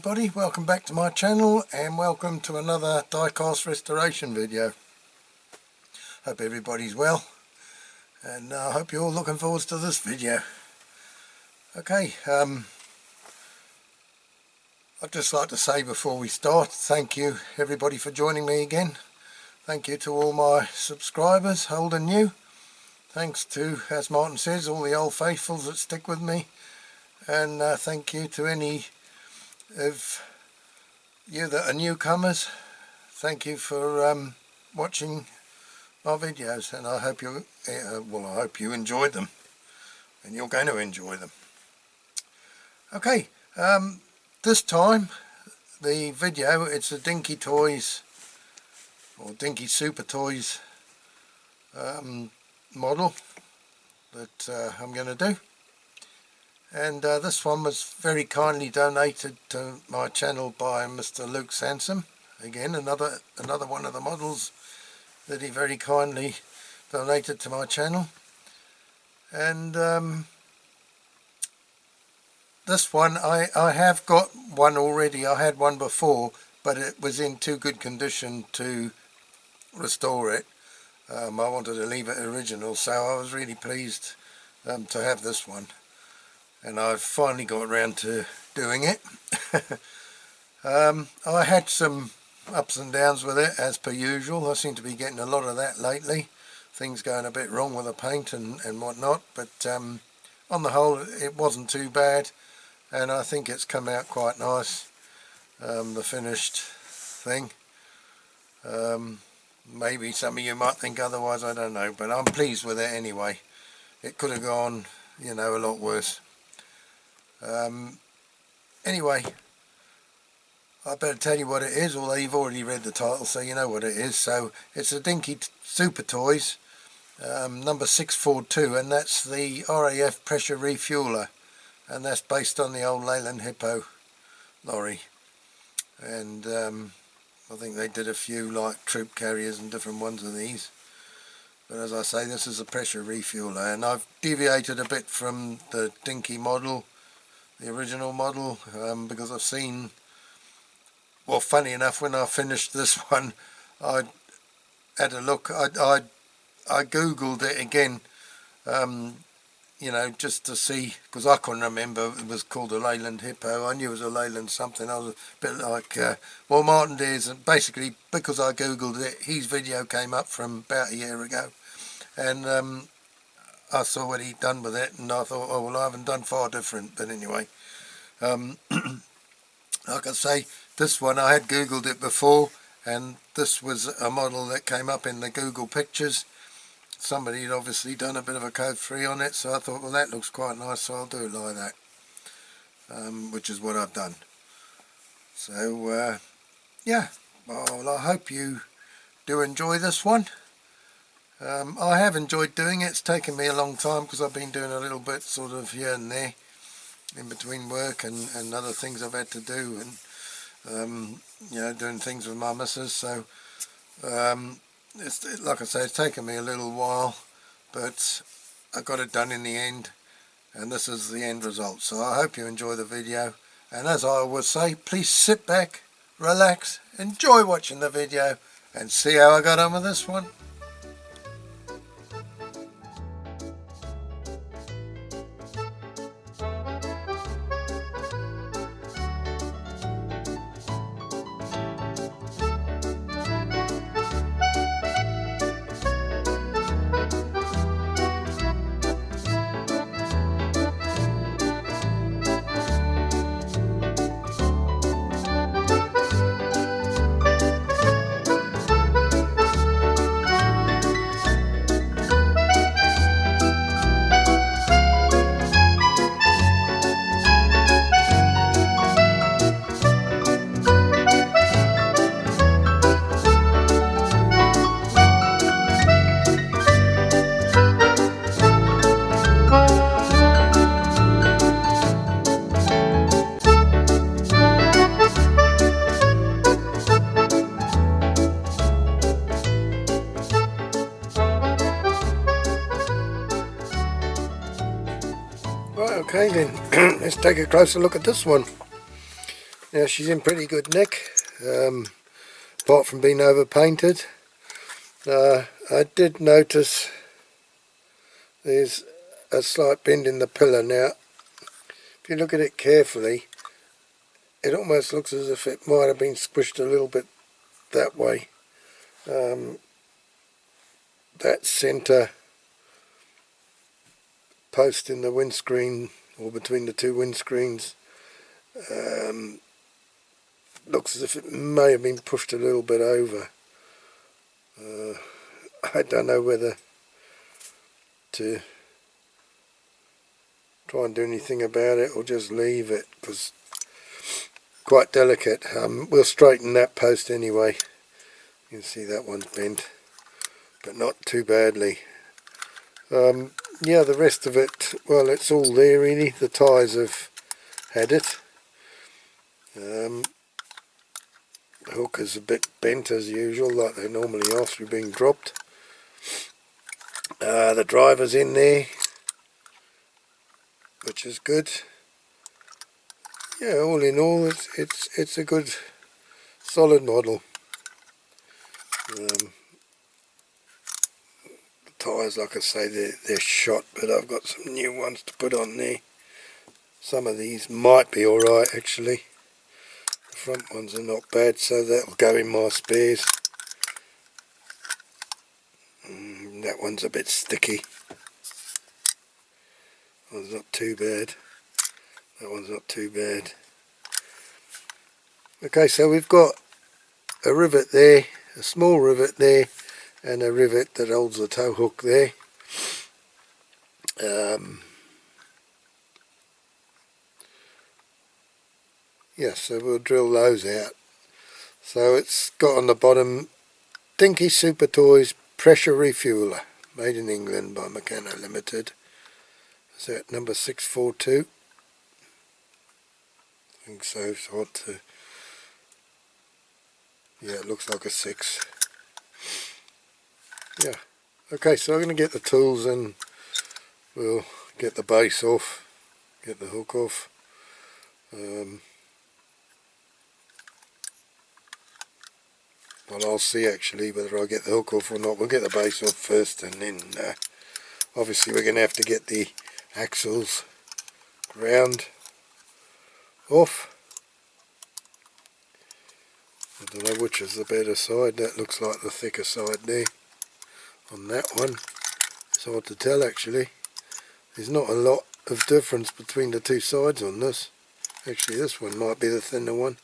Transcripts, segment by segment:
everybody, welcome back to my channel and welcome to another diecast restoration video. Hope everybody's well and I hope you're all looking forward to this video. Okay, I'd just like to say before we start, thank you everybody for joining me again. Thank you to all my subscribers, old and new. Thanks to, as Martin says, all the old faithfuls that stick with me. And thank you to any of you that are newcomers. Thank you for watching my videos, and I hope you I hope you enjoyed them, and you're going to enjoy them. Okay, this time the video, it's a Dinky Toys or Dinky Super Toys model that I'm going to do. And this one was very kindly donated to my channel by Mr. Luke Sansom. Again, another one of the models that he very kindly donated to my channel. And this one, I have got one already. I had one before, but it was in too good condition to restore it. I wanted to leave it original, so I was really pleased to have this one. And I've finally got around to doing it. I had some ups and downs with it, as per usual. I seem to be getting a lot of that lately. Things going a bit wrong with the paint and whatnot, but on the whole it wasn't too bad, and I think it's come out quite nice, the finished thing. Maybe some of you might think otherwise, I don't know, but I'm pleased with it anyway. It could have gone, you know, a lot worse. Anyway, I better tell you what it is, although you've already read the title, so you know what it is. So it's a Dinky Super Toys number 642, and that's the RAF pressure refueller, and that's based on the old Leyland Hippo lorry. And I think they did a few like troop carriers and different ones of these, but as I say, this is a pressure refueller, and I've deviated a bit from the Dinky model, the original model, because I've seen, well, funny enough, when I finished this one, I had a look, I googled it again, you know, just to see, because I couldn't remember it was called a Leyland Hippo. I knew it was a Leyland something. I was a bit like, well, Martin Deers, and basically because I googled it, his video came up from about a year ago, and I saw what he'd done with it, and I thought, oh well, I haven't done far different. But anyway, like I say, this one I had googled it before, and this was a model that came up in the Google pictures. Somebody had obviously done a bit of a code 3 on it, so I thought, well, that looks quite nice, so I'll do it like that, which is what I've done. So yeah, well, I hope you do enjoy this one. I have enjoyed doing it. It's taken me a long time because I've been doing a little bit sort of here and there in between work and other things I've had to do, and you know, doing things with my missus. So it's, like I say, it's taken me a little while, but I got it done in the end, and this is the end result. So I hope you enjoy the video, and as I always say, please sit back, relax, enjoy watching the video, and see how I got on with this one. Okay then, let's take a closer look at this one. Now she's in pretty good nick, apart from being over painted. I did notice there's a slight bend in the pillar. Now if you look at it carefully, it almost looks as if it might have been squished a little bit that way. That centre post in the windscreen, or between the two windscreens, looks as if it may have been pushed a little bit over. I don't know whether to try and do anything about it or just leave it, because quite delicate. We'll straighten that post anyway. You can see that one's bent, but not too badly. Yeah, the rest of it, well, it's all there really. The tyres have had it. The hook is a bit bent as usual, like they normally are through being dropped. The driver's in there, which is good. Yeah, all in all, it's a good, solid model. The tyres, like I say, they're shot, but I've got some new ones to put on there. Some of these might be alright actually. The front ones are not bad, so that'll go in my spares. That one's a bit sticky. That one's not too bad. That one's not too bad. Okay, so we've got a rivet there, a small rivet there, and a rivet that holds the tow hook there. Yeah, so we'll drill those out. So it's got on the bottom, DINKY Super Toys Pressure Refueller, made in England by Meccano Limited. Is that number 642? I think so. It's hard to... Yeah, it looks like a 6. Yeah. Okay, so I'm going to get the tools and we'll get the base off, get the hook off. Well, I'll see actually whether I get the hook off or not. We'll get the base off first, and then obviously we're going to have to get the axles ground off. I don't know which is the better side. That looks like the thicker side there. On that one, it's hard to tell actually. There's not a lot of difference between the two sides on this. Actually, this one might be the thinner one.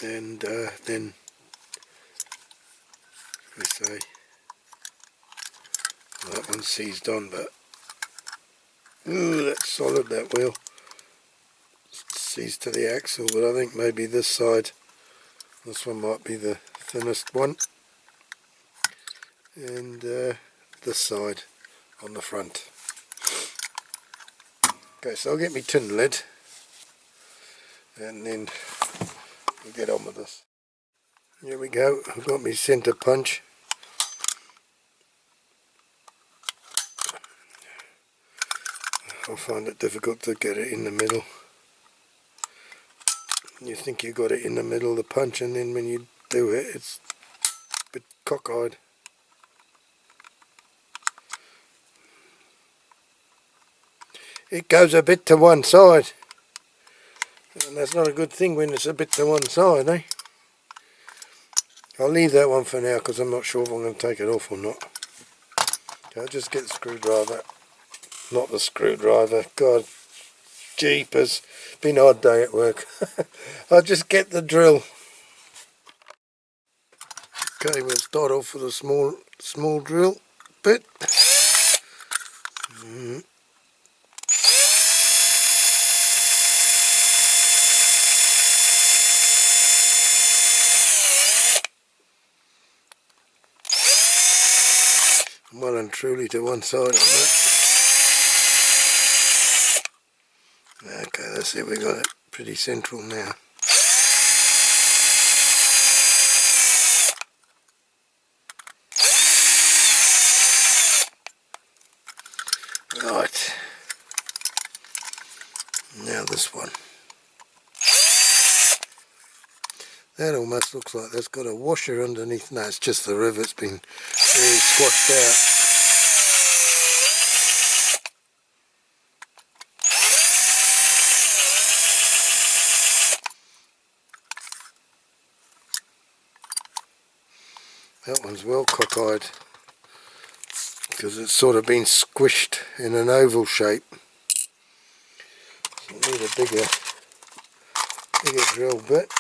And then we say, well, that one's seized on, but ooh, that's solid, that wheel. It's seized to the axle, but I think maybe this side, this one might be the thinnest one, and this side on the front. Okay, so I'll get my tin lid and then we'll get on with this. Here we go, I've got my centre punch. I find it difficult to get it in the middle. You think you got it in the middle of the punch, and then when you do it, it's a bit cockeyed. It goes a bit to one side, and that's not a good thing when it's a bit to one side, eh? I'll leave that one for now because I'm not sure if I'm going to take it off or not. Okay, I'll just get the screwdriver. Not the screwdriver, God, jeepers, been a hard day at work. I'll just get the drill. Okay, we'll start off with a small drill bit. Well and truly to one side on that. Okay, that's it, we got it pretty central now. Right, now this one. That almost looks like there's got a washer underneath. No, it's just the rivet's been really squashed out. That one's well cockeyed because it's sort of been squished in an oval shape. So I need a bigger drill bit.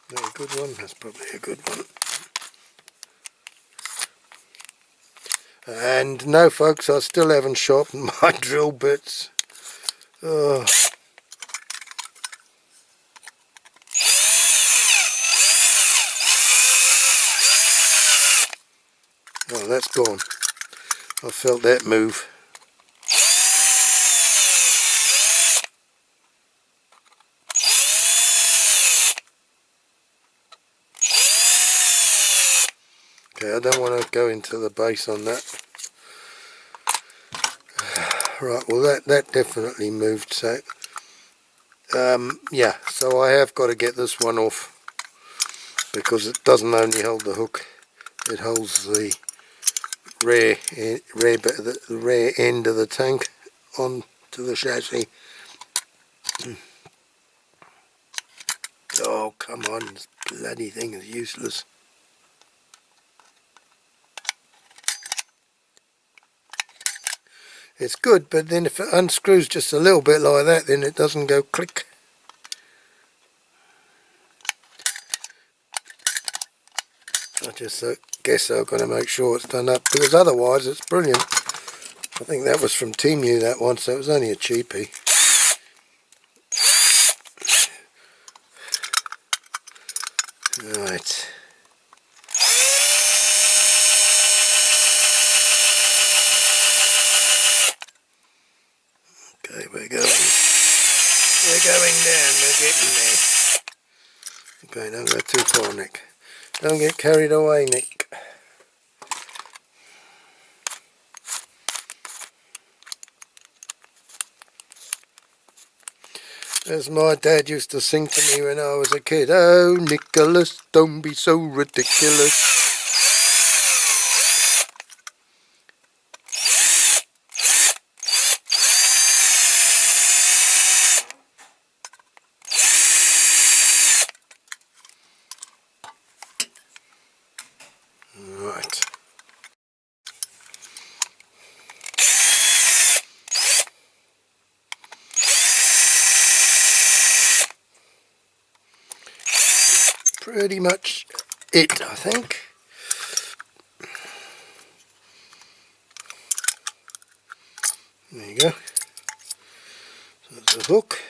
Is that a good one? That's probably a good one. And no folks, I still haven't sharpened my drill bits. Oh. Oh, that's gone. I felt that move. Okay, I don't want to go into the base on that. Right, well that definitely moved, so yeah, so I have got to get this one off because it doesn't only hold the hook, it holds the rear bit of the rear end of the tank on to the chassis. Oh come on, this bloody thing is useless. It's good, but then if it unscrews just a little bit like that, then it doesn't go click. I just guess I've got to make sure it's done up, because otherwise it's brilliant. I think that was from Temu, that one, so it was only a cheapie. Right. Okay, we're going down, we're getting there. Okay, don't go too far, Nick. Don't get carried away, Nick. As my dad used to sing to me when I was a kid, oh Nicholas, don't be so ridiculous. Right. Pretty much it, I think. There you go. So that's a hook.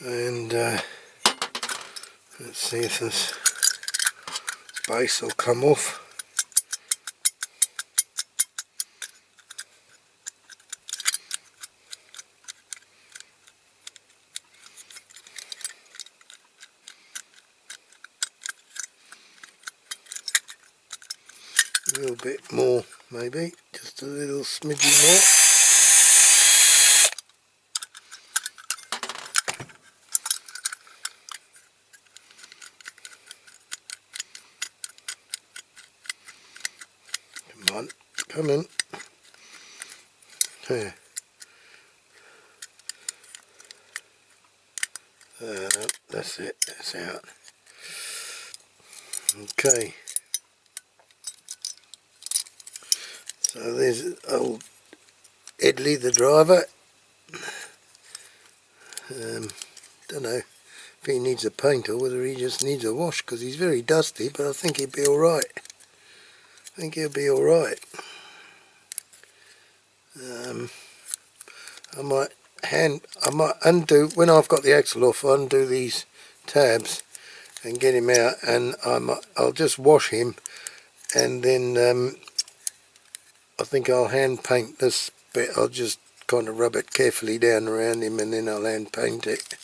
And let's see if this base will come off. A little bit more, maybe, just a little smidgy more. Come on, come in. There. That's it, that's out. Okay. So there's old Edley the driver. Don't know if he needs a paint or whether he just needs a wash, because he's very dusty, but I think he'll be alright. I think he'll be alright. I might undo, when I've got the axle off, undo these tabs and get him out, and I'll just wash him, and then I think I'll hand paint this bit. I'll just kind of rub it carefully down around him, and then I'll hand paint it.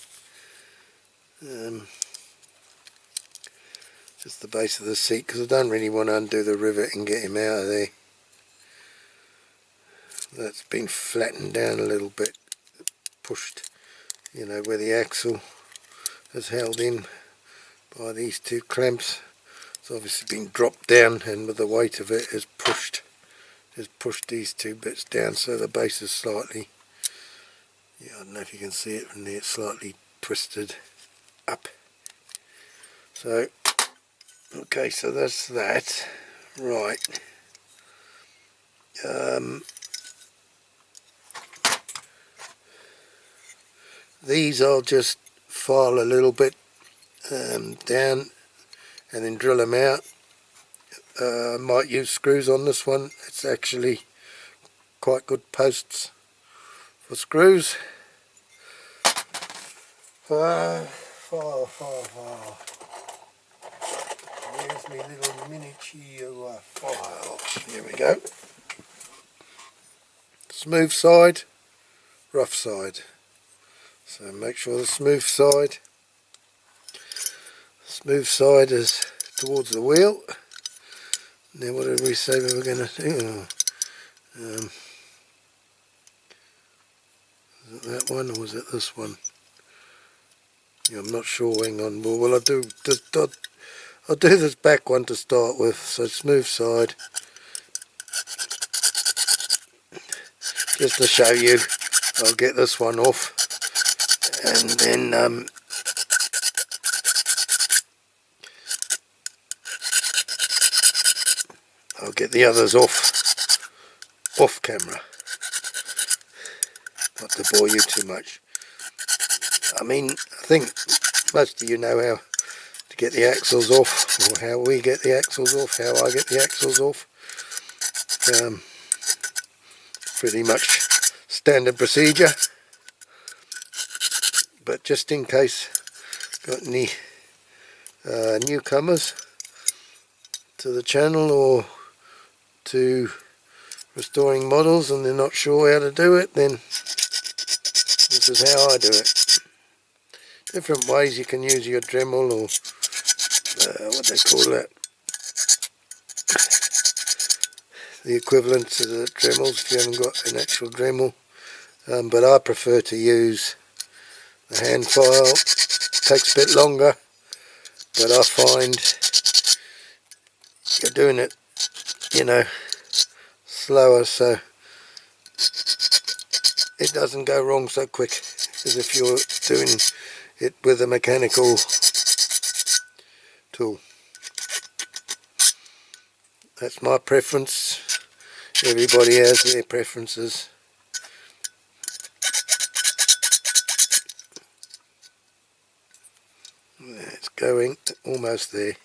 Just the base of the seat, because I don't really want to undo the rivet and get him out of there. that's been flattened down a little bit, pushed, you know, where the axle is held in by these two clamps. It's obviously been dropped down, and with the weight of it has pushed these two bits down, so the base is slightly, yeah, I don't know if you can see it from there, it's slightly twisted up. So okay, so that's that. Right, these I'll just file a little bit down and then drill them out. I might use screws on this one. It's actually quite good posts for screws. File. There's my little miniature file. Here we go. Smooth side, rough side. So make sure the smooth side is towards the wheel. Now what did we say we were going to do? Is it that one or was it this one? Yeah, I'm not sure. Hang on. Well, I'll do this back one to start with. So smooth side, just to show you. I'll get this one off, and then I'll get the others off camera. Not to bore you too much. I mean, I think most of you know how to get the axles off, or how we get the axles off, how I get the axles off. Pretty much standard procedure, but just in case got any newcomers to the channel or to restoring models and they're not sure how to do it, then this is how I do it. Different ways you can use your Dremel, or what they call that, the equivalent to the Dremels if you haven't got an actual Dremel, but I prefer to use the hand file. Takes a bit longer, but I find you're doing it, you know, slower, so it doesn't go wrong so quick as if you're doing it with a mechanical tool. That's my preference. Everybody has their preferences. It's going almost there.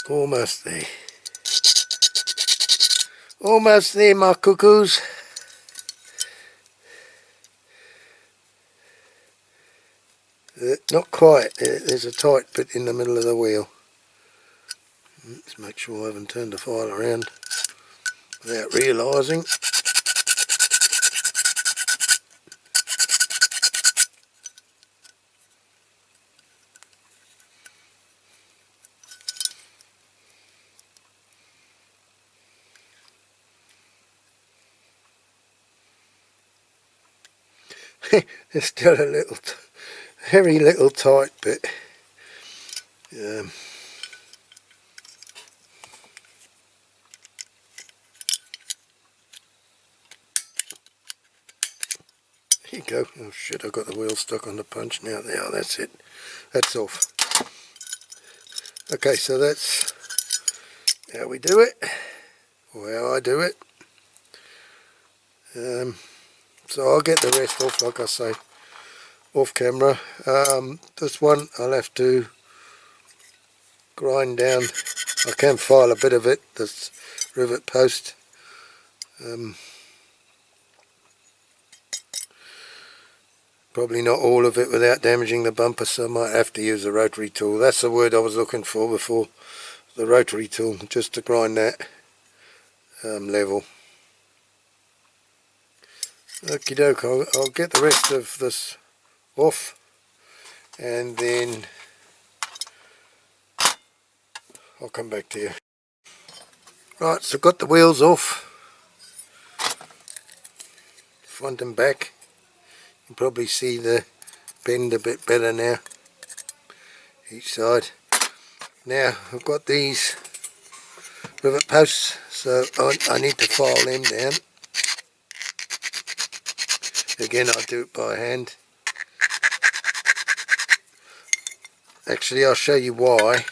Almost there. Almost there, my cuckoos. Not quite. There's a tight bit in the middle of the wheel. Let's make sure I haven't turned the file around without realising. There's still a little, very little tight bit. Here you go. Oh shit, I got the wheel stuck on the punch now. There, that's it. That's off. Okay, so that's how we do it, or how I do it. So I'll get the rest off, like I say, off camera. This one I'll have to grind down. I can file a bit of it, this rivet post. Probably not all of it without damaging the bumper, so I might have to use a rotary tool. That's the word I was looking for before, the rotary tool, just to grind that level. Okie doke, I'll get the rest of this off, and then I'll come back to you. Right, so got the wheels off, front and back. You can probably see the bend a bit better now, each side. Now I've got these rivet posts, so I need to file them down. Again, I'll do it by hand. Actually, I'll show you why.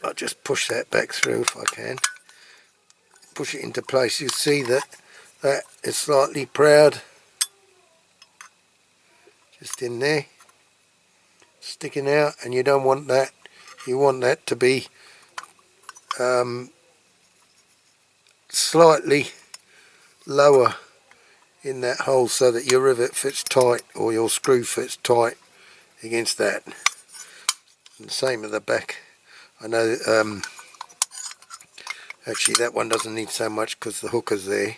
I'll just push that back through if I can. Push it into place. You see that is slightly proud, just in there, sticking out, and you don't want that. You want that to be slightly lower in that hole so that your rivet fits tight, or your screw fits tight against that. And the same at the back. I know actually that one doesn't need so much because the hook is there,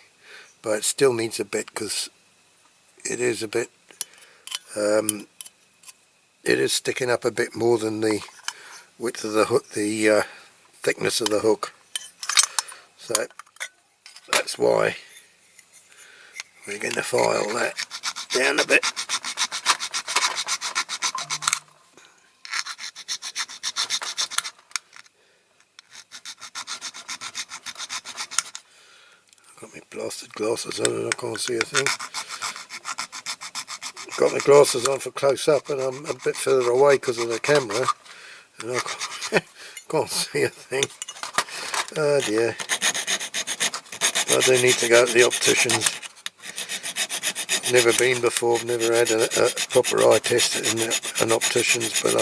but it still needs a bit because it is a bit it is sticking up a bit more than the width of the hook, the thickness of the hook. So that's why we're going to file that down a bit. Got my blasted glasses on and I can't see a thing. Got my glasses on for close up and I'm a bit further away because of the camera and I can't see a thing. Oh dear. I do need to go to the opticians. Never been before, I've never had a proper eye test in an opticians, but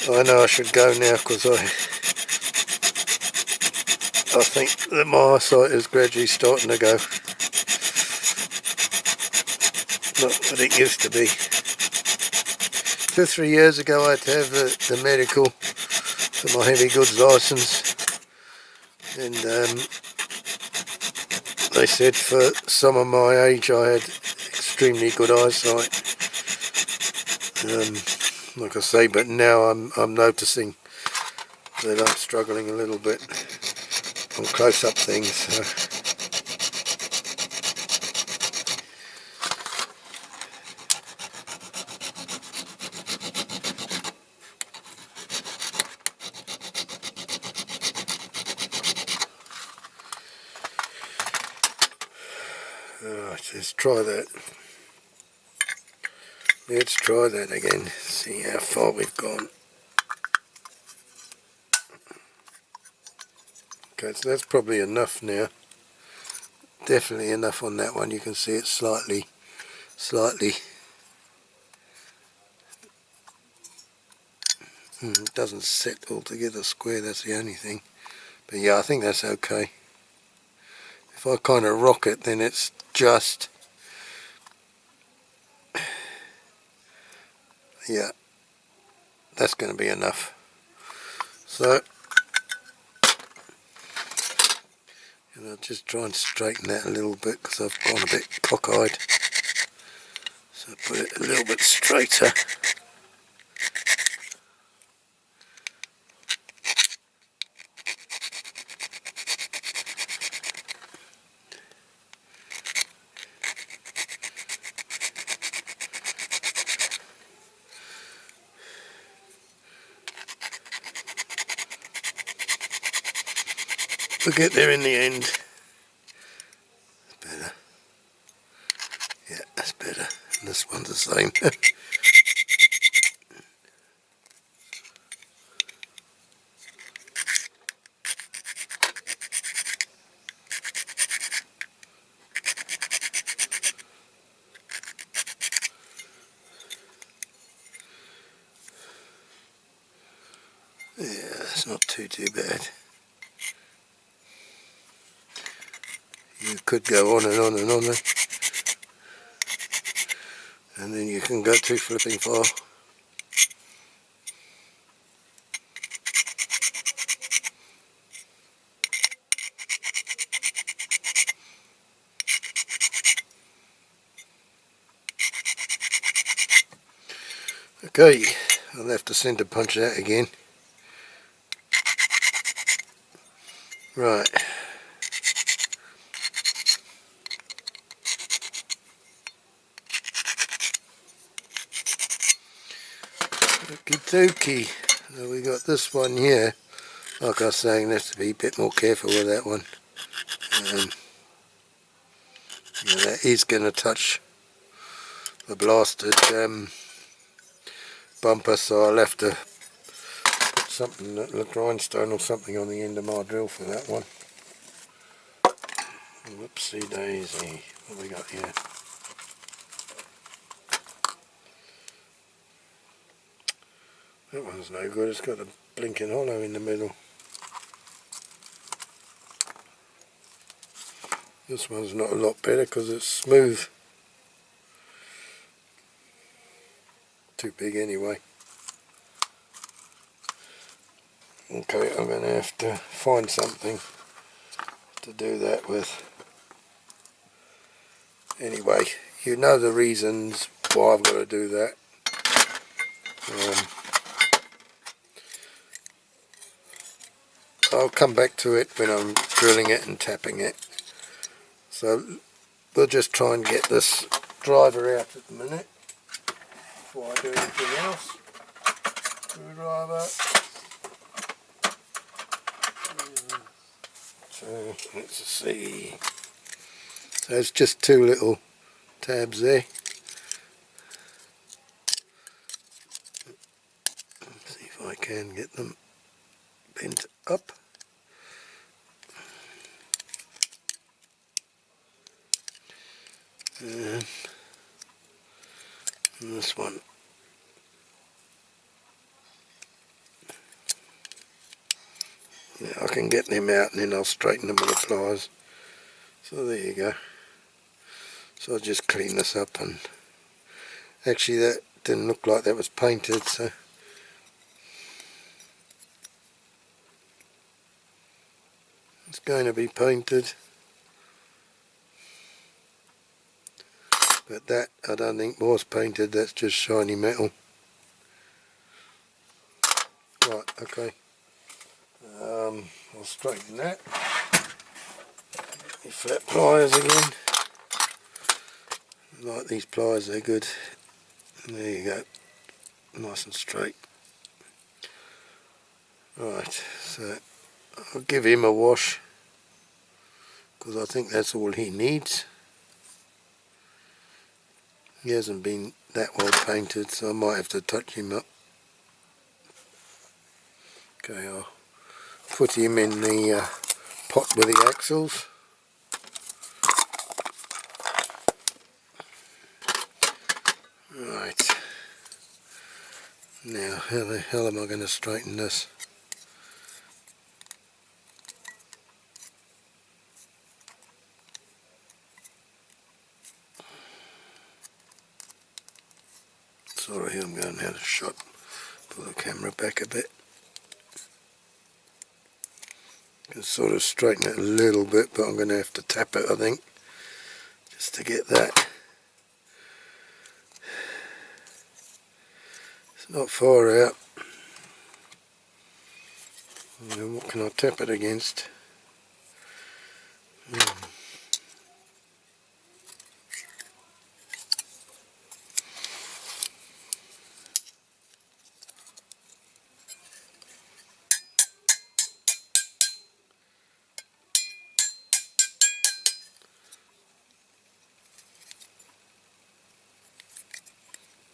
I know I should go now because I think that my eyesight is gradually starting to go. Not what it used to be. 2 or 3 years ago I had to have the medical for my heavy goods licence, and they said for some of my age I had extremely good eyesight. Like I say, but now I'm noticing that I'm struggling a little bit on close-up things. So. Alright, let's try that. Let's try that again, see how far we've gone. Okay, so that's probably enough now. Definitely enough on that one. You can see it's slightly it doesn't sit altogether square, that's the only thing. But yeah, I think that's okay. If I kind of rock it, then it's just, yeah, that's going to be enough. So, and I'll just try and straighten that a little bit because I've gone a bit cockeyed. So put it a little bit straighter. We'll get there in the end. That's better. Yeah, that's better. And this one's the same. Yeah, it's not too bad. You could go on and on and on, and then you can go too flipping far. Okay, I'll have to centre punch that again. Right. Okie dokie. So we got this one here. Like I was saying, have to be a bit more careful with that one. Yeah, that is going to touch the blasted bumper, so I'll have to put something, a grindstone or something on the end of my drill for that one. Whoopsie daisy. What have we got here? That one's no good, it's got a blinking hollow in the middle. This one's not a lot better because it's smooth. Too big anyway. Okay, I'm going to have to find something to do that with. Anyway, you know the reasons why I've got to do that. I'll come back to it when I'm drilling it and tapping it. So we'll just try and get this driver out at the minute before I do anything else. Screwdriver. So let's see. So it's just two little tabs there. Let's see if I can get them bent up. And this one. Yeah, I can get them out and then I'll straighten them with the pliers. So there you go. So I'll just clean this up, and actually that didn't look like that was painted, so it's going to be painted. But that I don't think was painted, that's just shiny metal. Right, okay. I'll straighten that. My flat pliers again. I like these pliers, they're good. And there you go, nice and straight. Right, so I'll give him a wash because I think that's all he needs. He hasn't been that well painted, so I might have to touch him up. Okay, I'll put him in the pot with the axles. Right, now how the hell am I going to straighten this? Sorry, I'm going out of shot. Pull the camera back a bit. Can sort of straighten it a little bit, but I'm going to have to tap it, I think, just to get that. It's not far out. And what can I tap it against?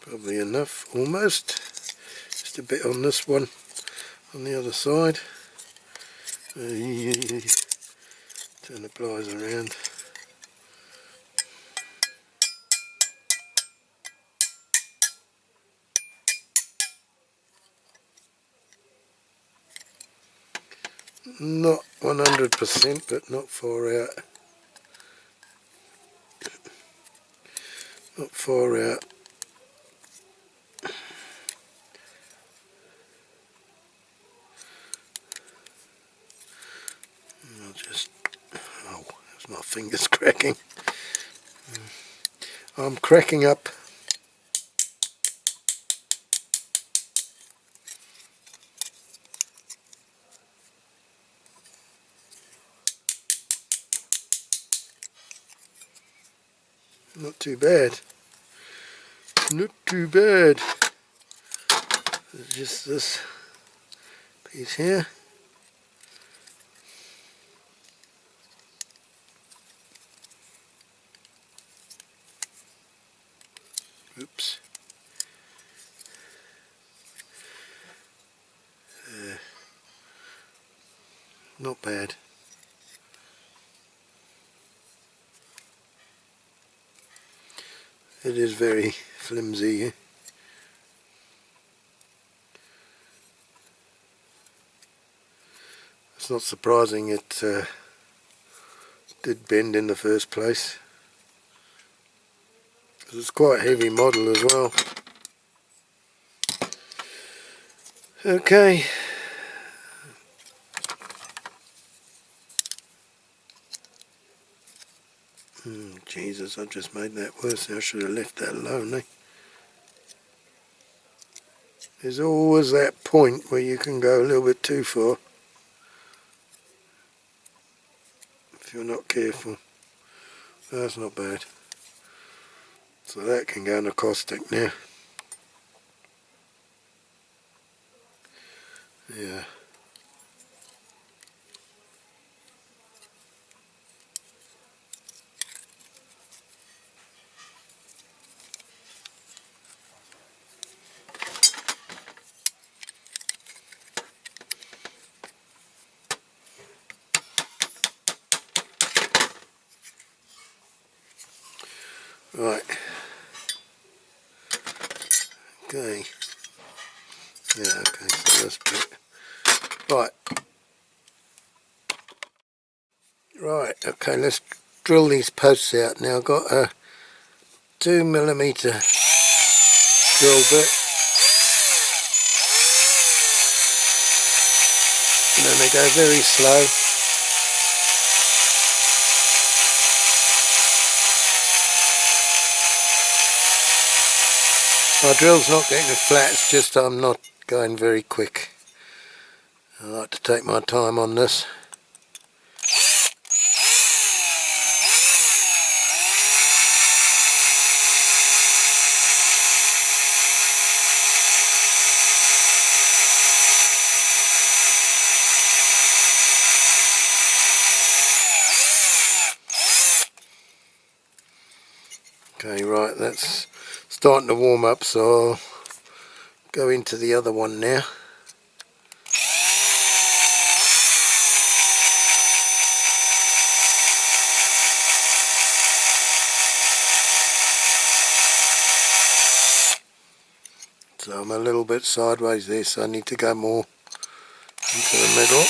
Probably enough, almost. Just a bit on this one, on the other side. Turn the pliers around. Not 100%, but not far out. Not far out. I'll just, oh, that's my fingers cracking. I'm cracking up. Not too bad. Not too bad. Just this piece here. Oops. Not bad. It is very flimsy. It's not surprising it did bend in the first place. It's quite a heavy model as well. Okay. Jesus, I just made that worse. I should have left that alone, eh? There's always that point where you can go a little bit too far if you're not careful. That's not bad. So that can go in a caustic now. Yeah. Right. Okay. Yeah, okay, so that's bit. Right. Right, okay, let's drill these posts out. Now I've got a 2mm drill bit. And then they go very slow. My drill's not getting flat, it's just I'm not going very quick. I like to take my time on this. Okay, right, that's starting to warm up, so I'll go into the other one now. So I'm a little bit sideways there, so I need to go more into the middle.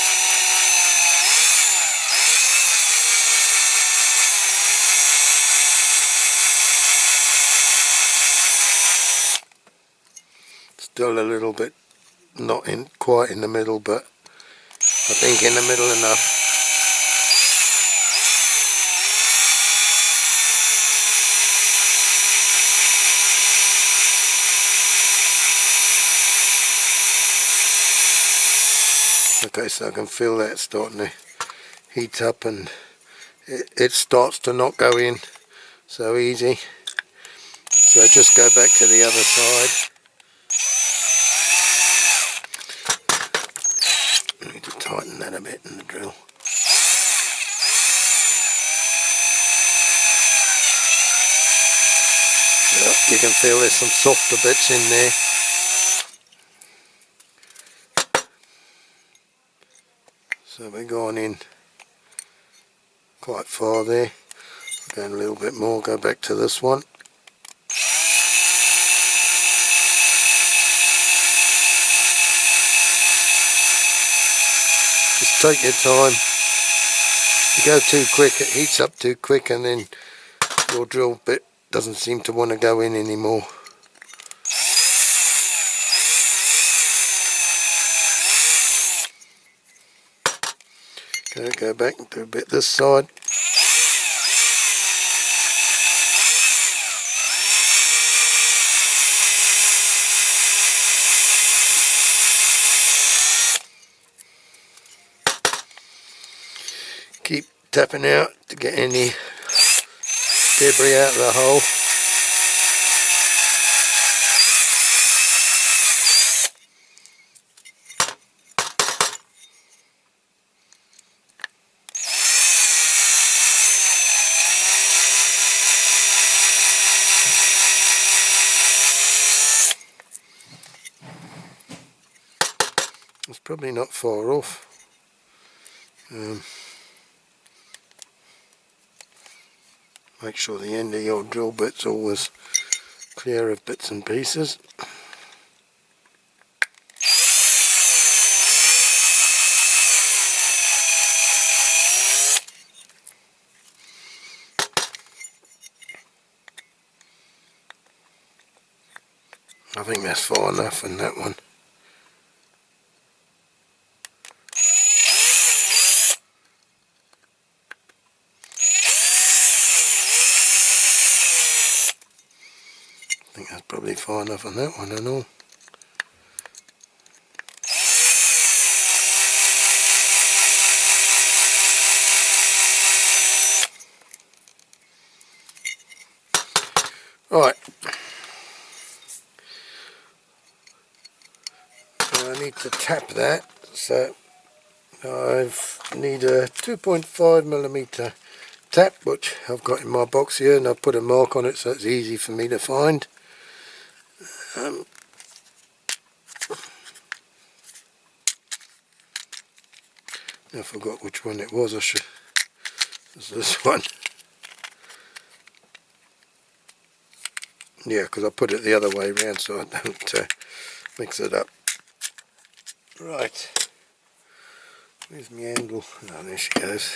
Still a little bit not in quite in the middle, but I think in the middle enough. Okay, so I can feel that starting to heat up and it starts to not go in so easy. So just go back to the other side. I need to tighten that a bit in the drill. Yep, you can feel there's some softer bits in there. So we're going in quite far there. Going a little bit more, go back to this one. Just take your time. If you go too quick, it heats up too quick and then your drill bit doesn't seem to want to go in anymore. Okay, go back and do a bit this side. Keep tapping out to get any debris out of the hole. It's probably not far off. Make sure the end of your drill bit's always clear of bits and pieces. I think that's far enough in that one. I think that's probably far enough on that one and all. Right. So I need to tap that. So I need a 2.5mm tap, which I've got in my box here, and I've put a mark on it so it's easy for me to find. I forgot which one it was. It was this one. Yeah, because I put it the other way around so I don't mix it up. Right. Where's my angle? Oh, there she goes.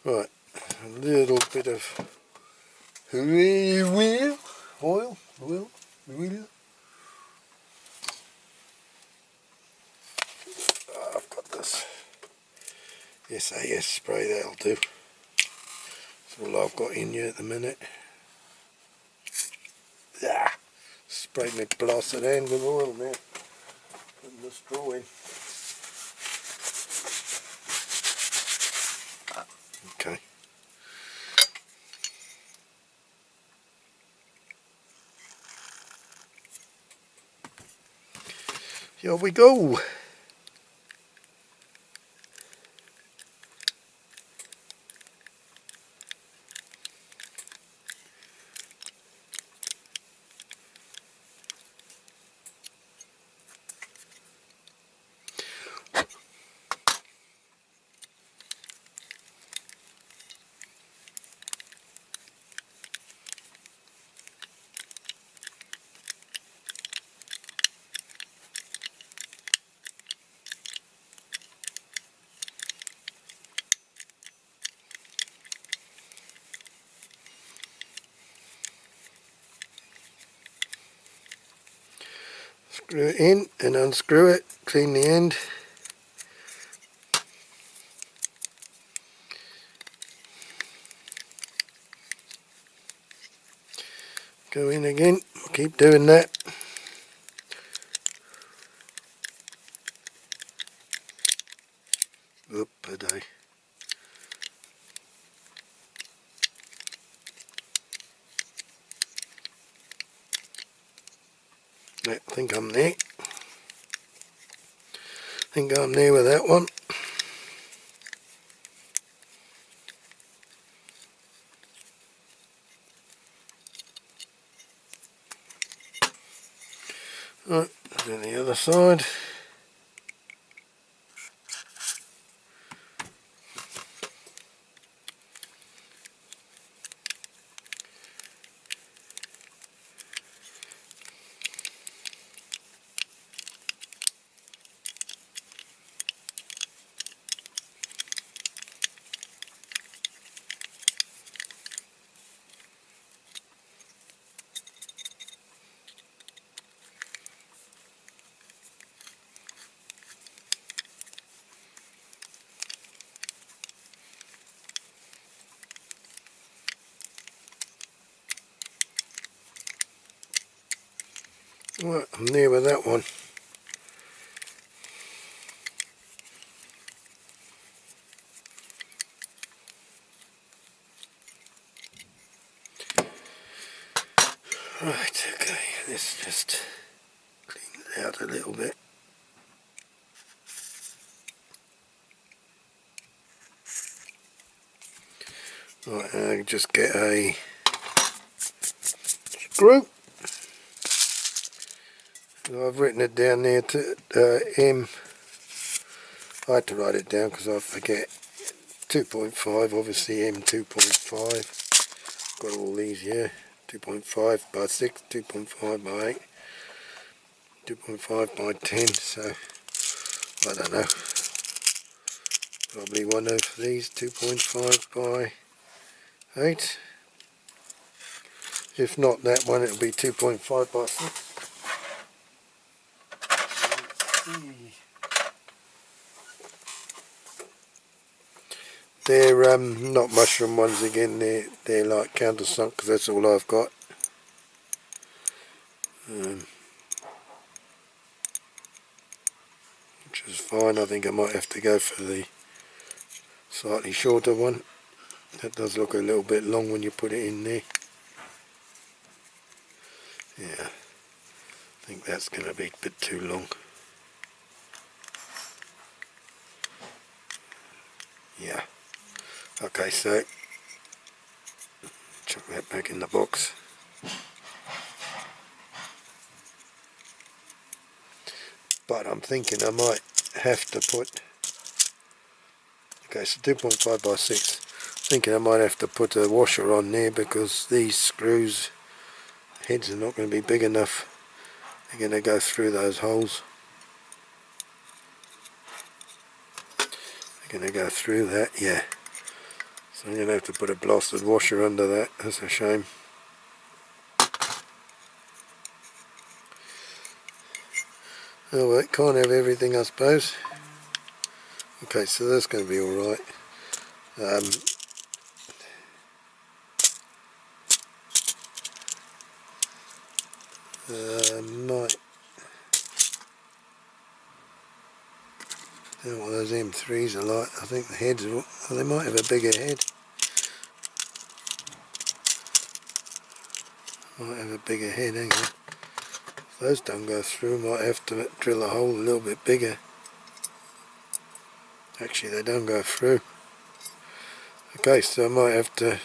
Right, a little bit of oil. I've got this SAS spray, that'll do. That's all I've got in here at the minute. Sprayed my blasted hand with oil now. Putting the straw in. Okay. Here we go. Screw it in and unscrew it, clean the end. Go in again, keep doing that. Oop-a-day. I think I'm there. Think I'm there with that one. Right, do the other side. Right, I'm near with that one. Right, okay, let's just clean it out a little bit. Right, I just get a screw. So I've written it down there to M. I had to write it down because I forget. 2.5, obviously M 2.5. Got all these here. 2.5 by 6, 2.5 by 8, 2.5 by 10. So I don't know. Probably one of these 2.5 by 8. If not that one, it'll be 2.5 by 6. They're not mushroom ones again. They're like countersunk because that's all I've got. Which is fine. I think I might have to go for the slightly shorter one. That does look a little bit long when you put it in there. Yeah, I think that's going to be a bit too long. Yeah. Okay, so chuck that back in the box. But I'm thinking I might have to put, okay, so 2.5 by 6. Thinking I might have to put a washer on there because these screws heads are not going to be big enough. They're going to go through those holes. They're going to go through that, yeah. So I'm going to have to put a blasted washer under that. That's a shame. Oh well, can't have everything, I suppose. Okay, so that's going to be alright. Might, I don't know what those M3s are like. I think the heads are, well, they might have a bigger head. Might have a bigger head, hang on. If those don't go through, might have to drill a hole a little bit bigger. Actually, they don't go through. Okay, so I might have to...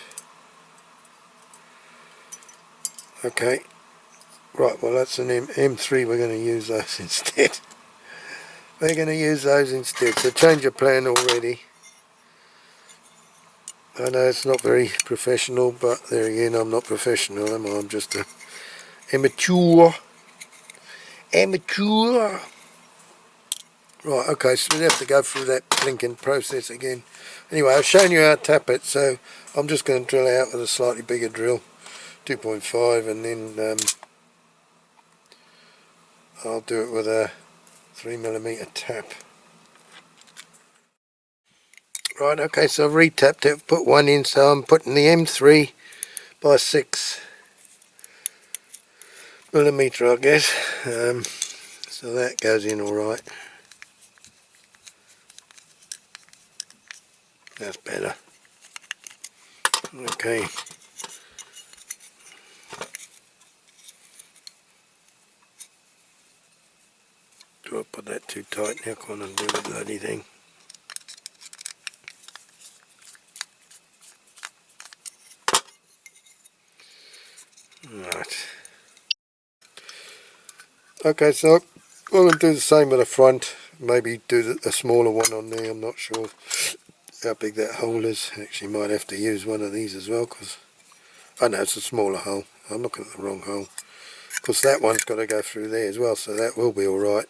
Okay, right, well that's an M3, we're going to use those instead. We're going to use those instead, so change of plan already. I know it's not very professional, but there again, I'm not professional, am I? I'm just a amateur. Amateur! Right, okay, so we have to go through that blinking process again. Anyway, I've shown you how to tap it, so I'm just going to drill it out with a slightly bigger drill, 2.5, and then I'll do it with a 3mm tap. Right, okay, so I've re-tapped it, put one in, so I'm putting the M3 by 6mm, I guess. So that goes in alright. That's better. Okay. Do I put that too tight now? Can't undo the bloody thing. Right. Okay, so I'm going to do the same with the front. Maybe do a smaller one on there. I'm not sure how big that hole is. Actually might have to use one of these as well because I know it's a smaller hole. I'm looking at the wrong hole. Because that one's got to go through there as well, so that will be alright.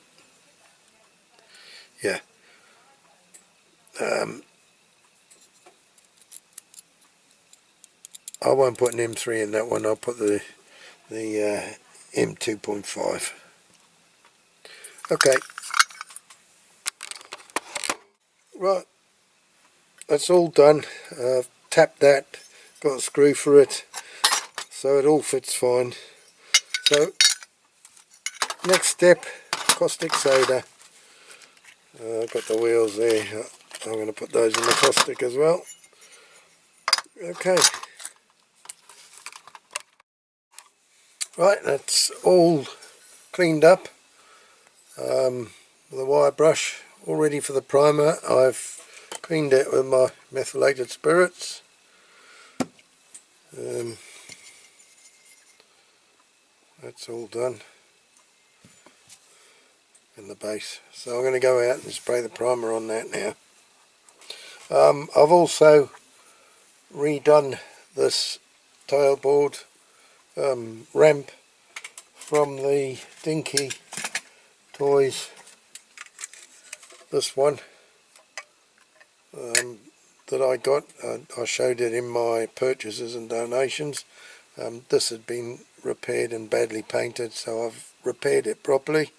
Yeah. I won't put an M3 in that one. I'll put the M2.5. Okay. Right. That's all done. I've tapped that. Got a screw for it. So it all fits fine. So Next step, caustic soda. I've got the wheels there. I'm going to put those in the caustic as well. Okay. Right, that's all cleaned up. The wire brush all ready for the primer. I've cleaned it with my methylated spirits. That's all done. And the base. So I'm going to go out and spray the primer on that now. I've also redone this tailboard ramp from the DINKY toys. This one that I got, I showed it in my purchases and donations. This had been repaired and badly painted, so I've repaired it properly.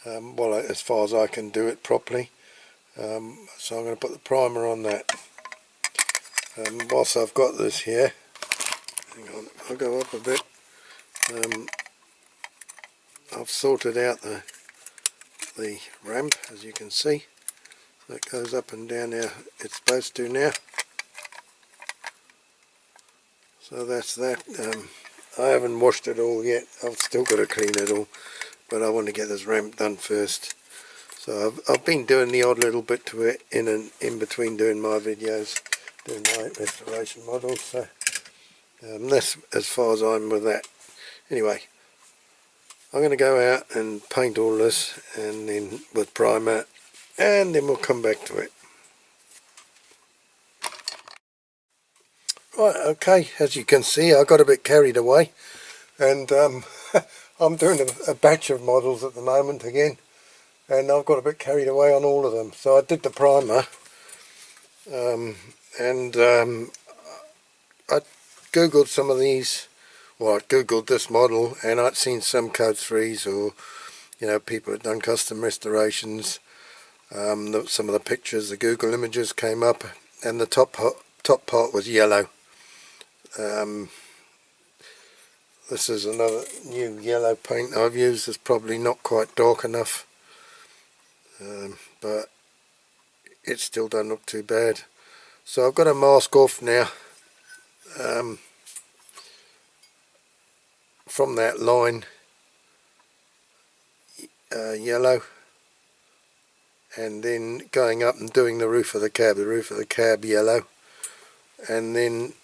Well, as far as I can do it properly. So I'm going to put the primer on that. Whilst I've got this here, hang on, I'll go up a bit. I've sorted out the ramp, as you can see. That goes up and down now. It's supposed to now. So that's that. I haven't washed it all yet. I've still got to clean it all, but I want to get this ramp done first. So I've been doing the odd little bit to it in between doing my videos, doing my restoration models. So that's as far as I'm with that. Anyway, I'm going to go out and paint all this, and then with primer, and then we'll come back to it. Right, okay, as you can see, I got a bit carried away, and I'm doing a batch of models at the moment again, and I've got a bit carried away on all of them. So I did the primer, and I googled some of these. Well, I googled this model, and I'd seen some Code 3s, or people had done custom restorations. Some of the pictures, the Google images came up, and the top part was yellow. This is another new yellow paint I've used. It's probably not quite dark enough, but it still don't look too bad. So I've got to mask off now from that line yellow, and then going up and doing the roof of the cab yellow, and then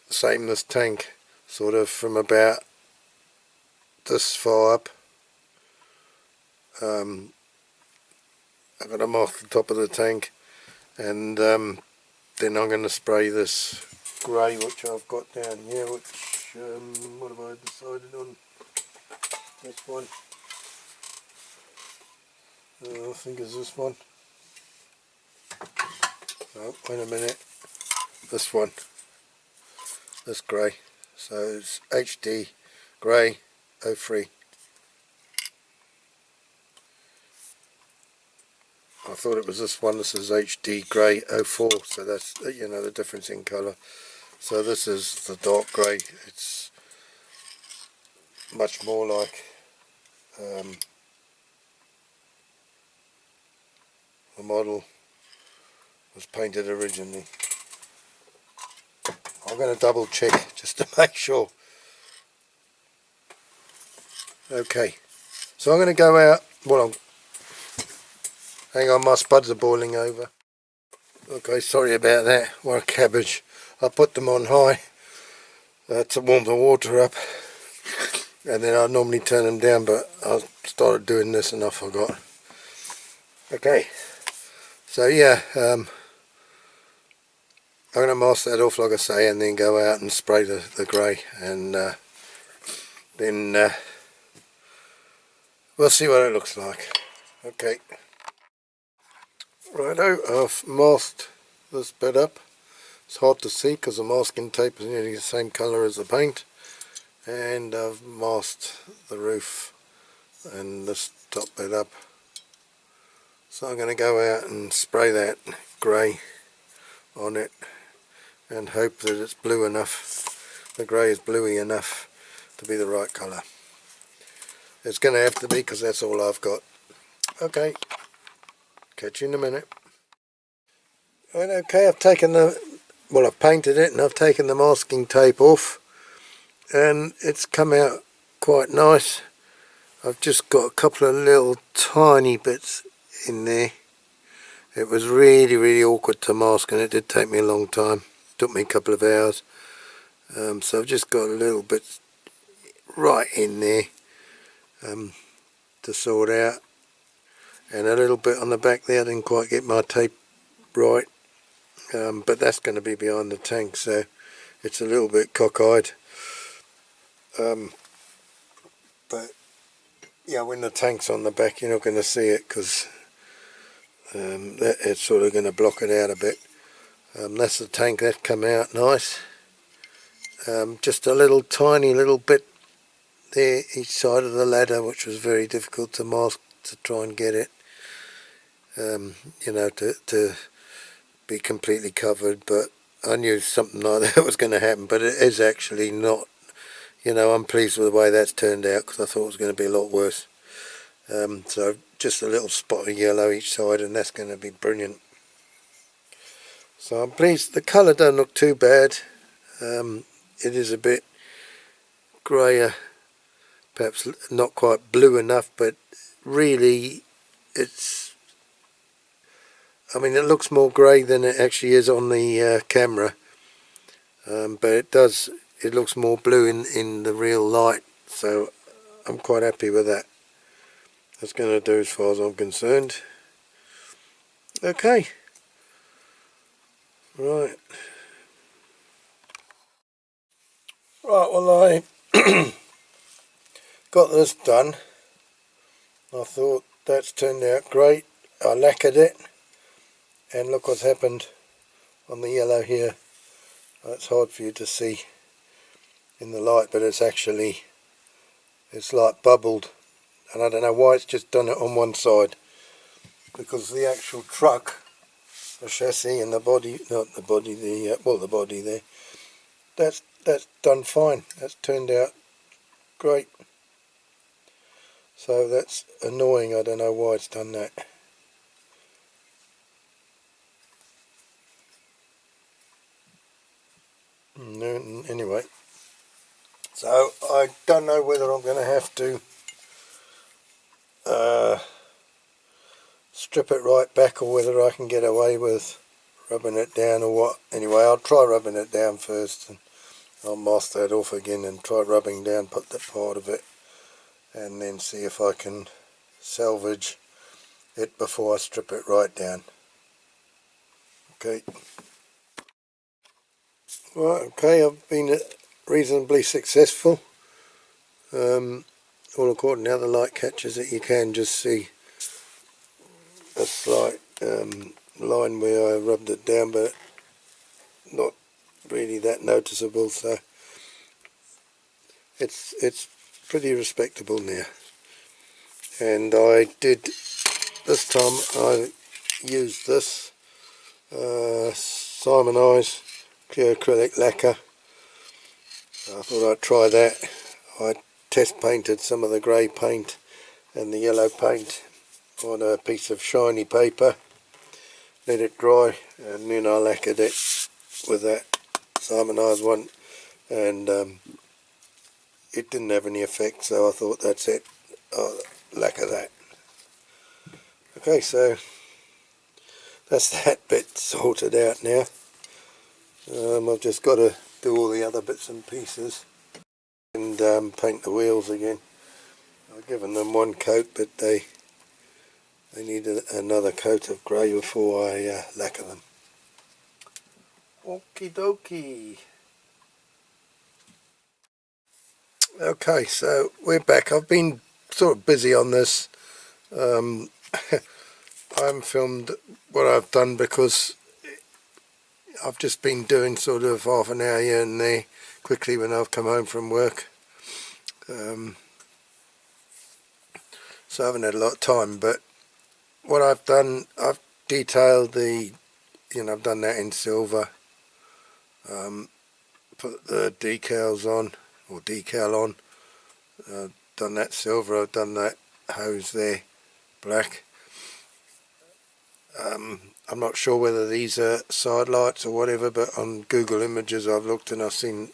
same this tank, sort of from about this far up. I've got to mark the top of the tank, and then I'm going to spray this grey which I've got down here, which what have I decided on? This one. I think it's this one. Oh, wait a minute. This one. This grey. So it's HD grey 03. I thought it was this one. This is HD grey 04. So that's the difference in colour. So this is the dark grey. It's much more like the model was painted originally. I'm going to double check just to make sure. Okay, so I'm going to go out. Well, hang on, my spuds are boiling over. Okay, sorry about that. What a cabbage. I put them on high to warm the water up, and then I normally turn them down, but I started doing this and I forgot. Okay, so yeah, I'm going to mask that off, like I say, and then go out and spray the grey, and then we'll see what it looks like. Okay. Righto, I've masked this bit up. It's hard to see because the masking tape is nearly the same colour as the paint, and I've masked the roof and this top bit up. So I'm going to go out and spray that grey on it and hope that it's blue enough. The grey is bluey enough to be the right colour. It's going to have to be, because that's all I've got. Okay, catch you in a minute. Right, okay, I've painted it and I've taken the masking tape off, and it's come out quite nice. I've just got a couple of little tiny bits in there. It was really awkward to mask, and it did take me a long time. It took me a couple of hours. So I've just got a little bit right in there to sort out, and a little bit on the back there. I didn't quite get my tape right, but that's going to be behind the tank, so it's a little bit cockeyed. But yeah, when the tank's on the back, you're not going to see it, because it's sort of going to block it out a bit. That's the tank. That come out nice. Just a little tiny little bit there each side of the ladder, which was very difficult to mask, to try and get it you know, to be completely covered. But I knew something like that was going to happen, but it is actually not. You know, I'm pleased with the way that's turned out, because I thought it was going to be a lot worse. So just a little spot of yellow each side, and that's going to be brilliant. So I'm pleased. The colour doesn't look too bad. It is a bit greyer, perhaps not quite blue enough, but really it's, I mean, it looks more grey than it actually is on the camera, but it looks more blue in the real light, so I'm quite happy with that. That's going to do as far as I'm concerned. Okay, right, well, I got this done. I thought that's turned out great. I lacquered it, and look what's happened on the yellow here. It's hard for you to see in the light, but it's like bubbled, and I don't know why it's just done it on one side, because the actual truck, the chassis and the body, not the body, the body there, that's done fine. That's turned out great. So that's annoying. I don't know why it's done that. No, anyway, so I don't know whether I'm going to have to strip it right back, or whether I can get away with rubbing it down or what. Anyway, I'll try rubbing it down first, and I'll mask that off again and try rubbing down, put that part of it, and then see if I can salvage it before I strip it right down. Okay. Right, okay, I've been reasonably successful. All according to how the light catches it, you can just see a slight line where I rubbed it down, but not really that noticeable, so it's pretty respectable now. And I did, this time I used this Simonized clear acrylic lacquer. I thought I'd try that. I test painted some of the grey paint and the yellow paint on a piece of shiny paper, let it dry, and then I lacquered it with that Simonized one, and it didn't have any effect, so I thought that's it, I'll lacquer that. Okay, so that's that bit sorted out now. I've just got to do all the other bits and pieces and paint the wheels again. I've given them one coat, but they need another coat of grey before I lacquer them. Okie dokie. Okay, so we're back. I've been sort of busy on this. I haven't filmed what I've done because I've just been doing sort of half an hour here and there quickly when I've come home from work. So I haven't had a lot of time, but what I've done, I've detailed the, I've done that in silver, put the decals on, or decal on, done that silver, I've done that hose there black. I'm not sure whether these are side lights or whatever, but on Google Images I've looked and I've seen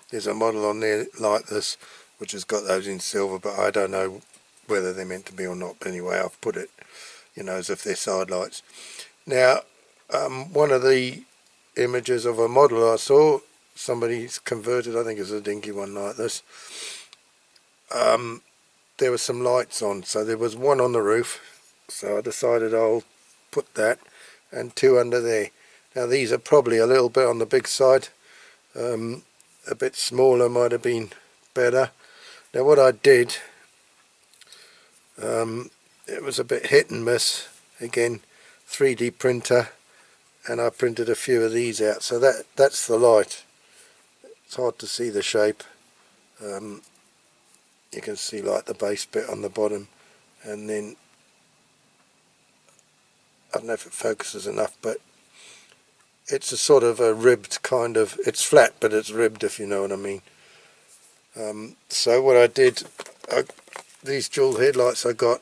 there's a model on there like this which has got those in silver, but I don't know whether they're meant to be or not. But anyway, I've put it, you know, as if they're side lights. Now, one of the images of a model I saw, somebody's converted, I think it's a DINKY one like this, there were some lights on, so there was one on the roof, so I decided I'll put that, and two under there. Now these are probably a little bit on the big side, a bit smaller might have been better. Now what I did, it was a bit hit and miss, again 3D printer, and I printed a few of these out, so that's the light. It's hard to see the shape. You can see like the base bit on the bottom, and then I don't know if it focuses enough, but it's a sort of a ribbed kind of, it's flat but it's ribbed, if you know what I mean. So what I did, these dual headlights I got,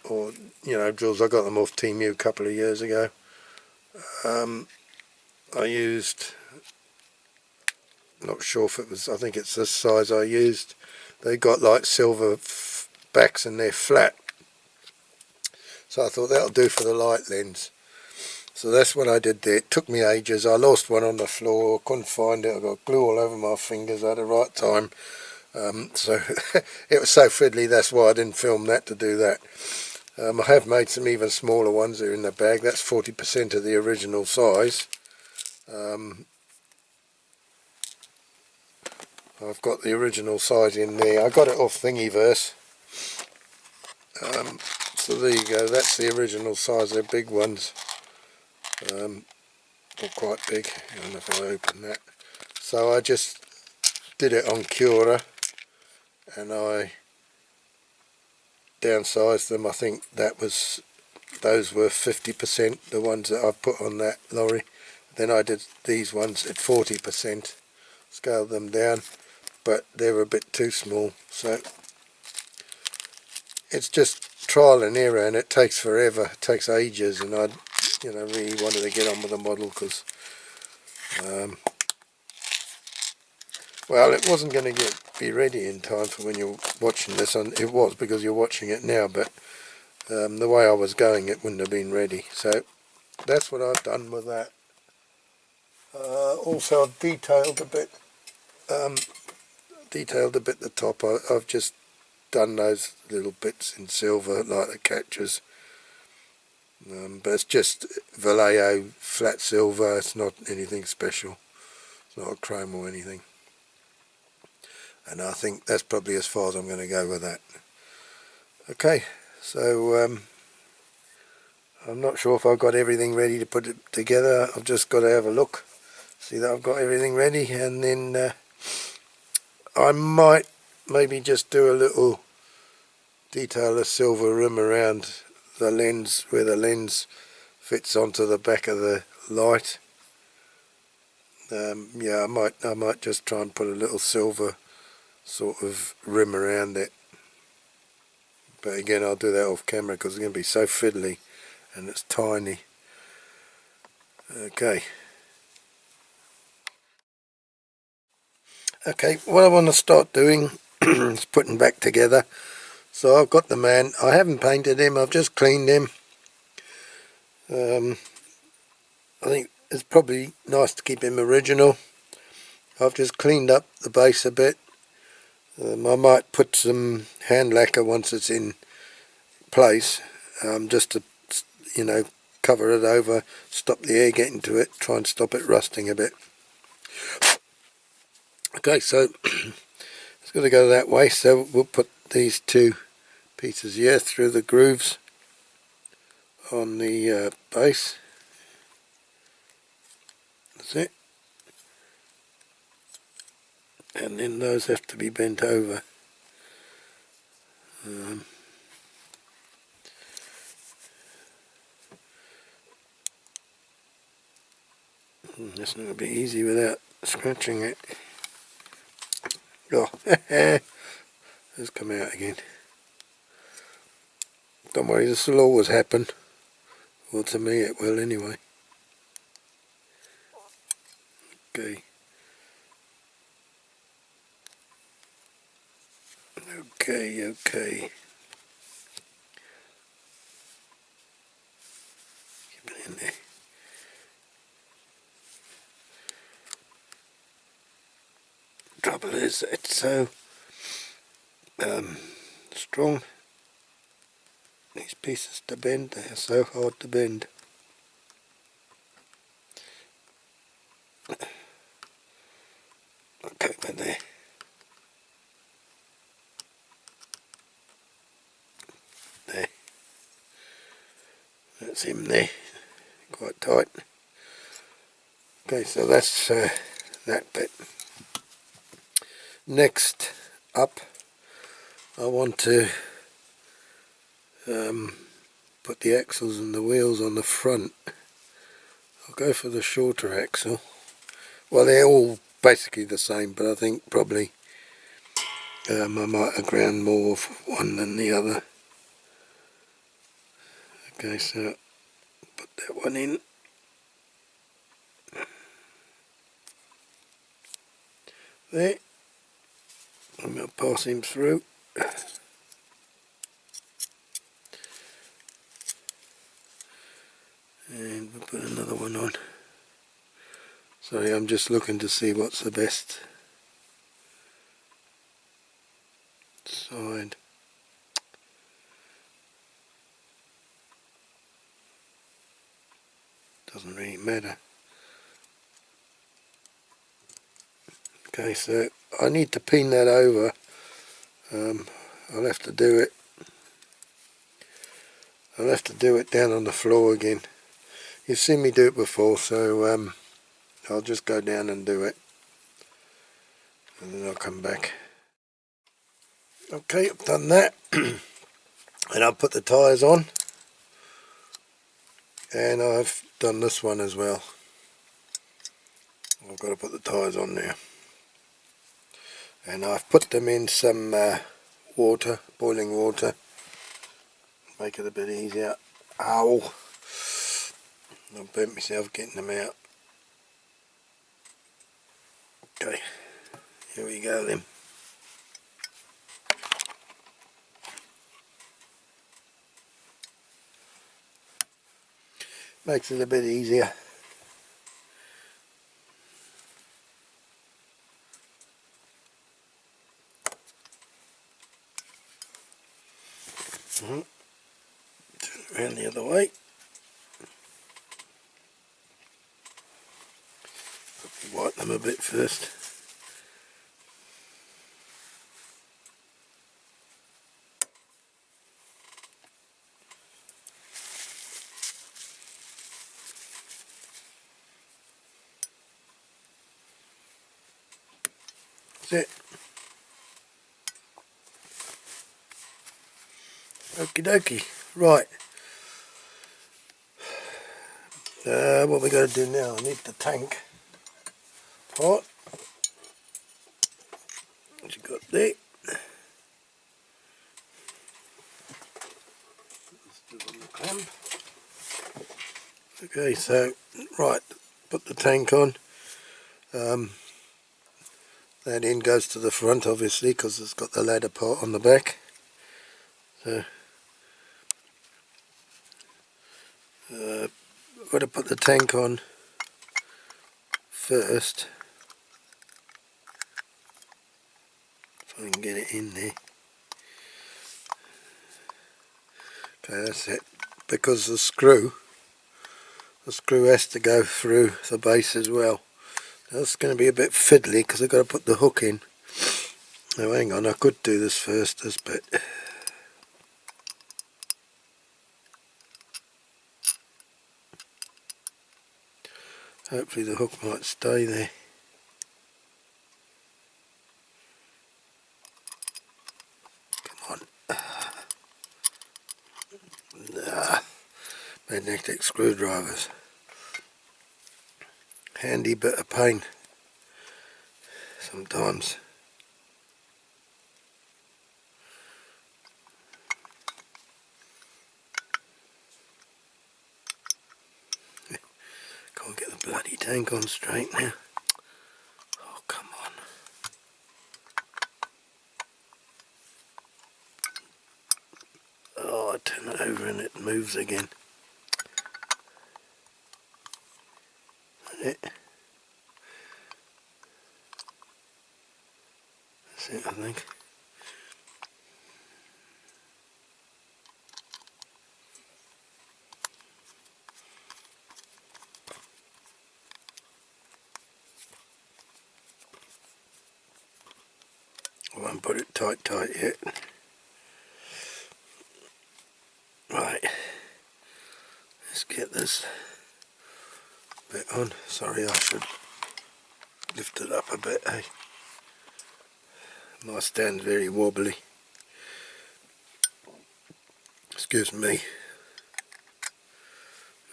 or you know, duals, I got them off Team U a couple of years ago. I used, not sure if it was, I think it's this size I used. They got like silver backs and they're flat, so I thought that'll do for the light lens. So that's what I did there. It took me ages. I lost one on the floor, couldn't find it. I got glue all over my fingers at the right time. So it was so fiddly, that's why I didn't film that to do that. I have made some even smaller ones. They're in the bag. That's 40% of the original size. I've got the original size in there. I got it off Thingiverse. So there you go. That's the original size. They're big ones. Or quite big. I don't know if I open that. So I just did it on Cura, and I downsized them. I think those were 50%, the ones that I put on that lorry. Then I did these ones at 40%, scaled them down, but they were a bit too small. So it's just trial and error, and it takes forever, it takes ages, and I really wanted to get on with the model because well, it wasn't going to be ready in time for when you're watching this, and it was because you're watching it now, but the way I was going it wouldn't have been ready. So that's what I've done with that. Also I've detailed a bit the top. I've just done those little bits in silver like the catches, but it's just Vallejo flat silver. It's not anything special, it's not a chrome or anything, and I think that's probably as far as I'm going to go with that. Okay, so I'm not sure if I've got everything ready to put it together. I've just got to have a look, see that I've got everything ready, and then I might maybe just do a little detail of silver rim around the lens, where the lens fits onto the back of the light. Yeah, I might just try and put a little silver sort of rim around it, but again I'll do that off camera because it's going to be so fiddly and it's tiny. Okay, what I want to start doing is putting back together. So I've got the man, I haven't painted him, I've just cleaned him. I think it's probably nice to keep him original. I've just cleaned up the base a bit. I might put some hand lacquer once it's in place, just to, you know, cover it over, stop the air getting to it, try and stop it rusting a bit. Okay, so it's got to go that way, so we'll put these two pieces here through the grooves on the base. That's it. And then those have to be bent over. That's not going to be easy without scratching it. Oh, It's come out again. Don't worry, this will always happen. Well, to me it will anyway. Okay. Okay. Keep it in there. Trouble is, it's so strong. These pieces to bend, they are so hard to bend. Okay, but there. There. That's him there. Quite tight. Okay, so that's that bit. Next up, I want to put the axles and the wheels on the front. I'll go for the shorter axle. Well, they're all basically the same, but I think probably I might have ground more of one than the other. Okay, so put that one in. There. I'm going to pass him through. And we'll put another one on. Sorry, I'm just looking to see what's the best side. Doesn't really matter. Okay, so I need to pin that over. I'll have to do it. I'll have to do it down on the floor again. You've seen me do it before, so I'll just go down and do it, and then I'll come back. Okay, I've done that, and I'll put the tyres on, and I've done this one as well. I've got to put the tyres on now, and I've put them in some water, boiling water, make it a bit easier. Ow! I burnt myself getting them out. Okay, here we go then. Makes it a bit easier. Turn it around the other way. Probably wipe them a bit first. That's it. Okie dokie. Right. What we got to do now? I need the tank part. What you got there? On the clamp. Okay, so right, put the tank on. That end goes to the front, obviously, because it's got the ladder part on the back. So I've got to put the tank on first. If I can get it in there. Okay, that's it. Because the screw has to go through the base as well. That's going to be a bit fiddly because I've got to put the hook in. Now hang on, I could do this first, this bit. Hopefully the hook might stay there. Come on. Nah. Magnetic screwdrivers. Handy bit of pain sometimes. ain't gone straight now. Oh, come on. Oh, I turn it over and it moves again. That's it, I think. I won't put it tight yet. Right, let's get this bit on. Sorry, I should lift it up a bit, eh? My stand's very wobbly. Excuse me.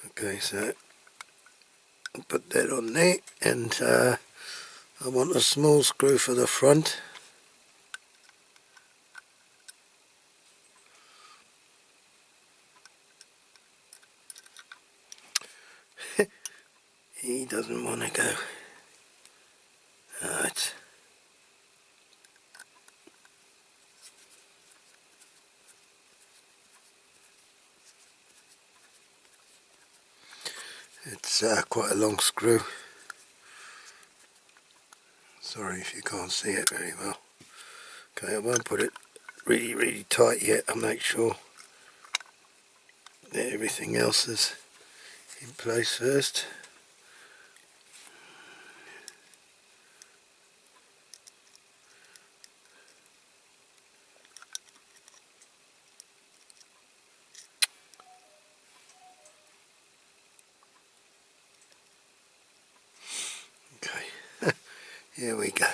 Okay, so I'll put that on there, and I want a small screw for the front. He doesn't want to go. Right. It's quite a long screw. Sorry if you can't see it very well. Okay, I won't put it really tight yet. I'll make sure that everything else is in place first. Okay, here we go.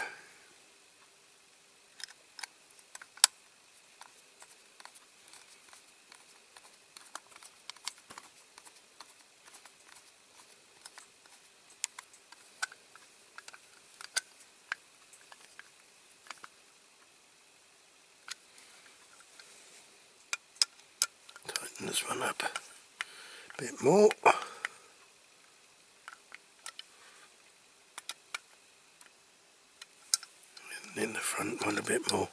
Tighten this one up a bit more. And then the front one a bit more.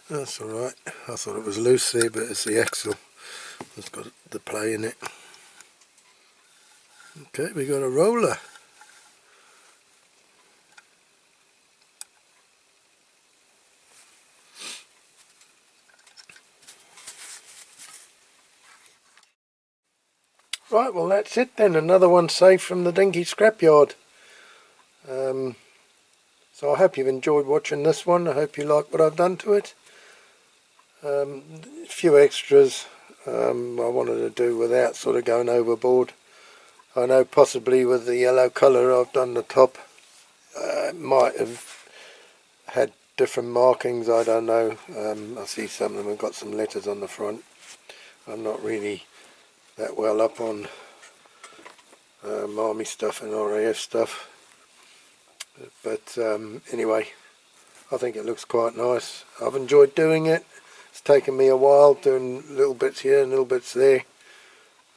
That's alright. I thought it was loose there, but it's the axle that's got the play in it. Okay, we got a roller. Right, well that's it then. Another one safe from the Dinky scrapyard. So I hope you've enjoyed watching this one. I hope you like what I've done to it. A few extras I wanted to do without sort of going overboard. I know possibly with the yellow colour I've done the top, might have had different markings, I don't know. I see some of them have got some letters on the front. I'm not really that well up on army stuff and RAF stuff, but anyway, I think it looks quite nice. I've enjoyed doing it. It's taken me a while doing little bits here and little bits there,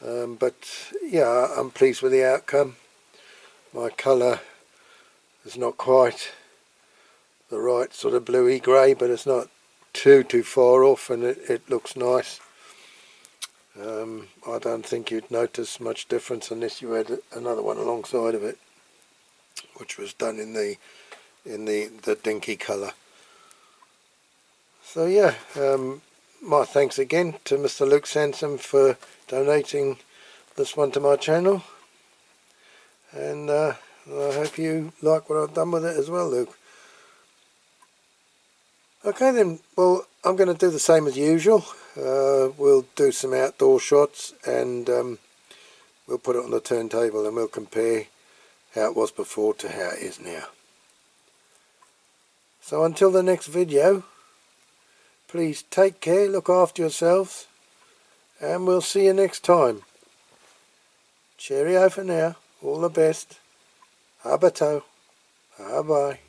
but yeah, I'm pleased with the outcome. My colour is not quite the right sort of bluey grey, but it's not too far off, and it looks nice. I don't think you'd notice much difference unless you had another one alongside of it, which was done in the Dinky colour. So yeah, my thanks again to Mr. Luke Sansom for donating this one to my channel, and I hope you like what I've done with it as well, Luke. Okay then, well I'm going to do the same as usual. We'll do some outdoor shots, and we'll put it on the turntable and we'll compare how it was before to how it is now. So until the next video, please take care, look after yourselves, and we'll see you next time. Cheerio for now. All the best. Abato. Bye bye.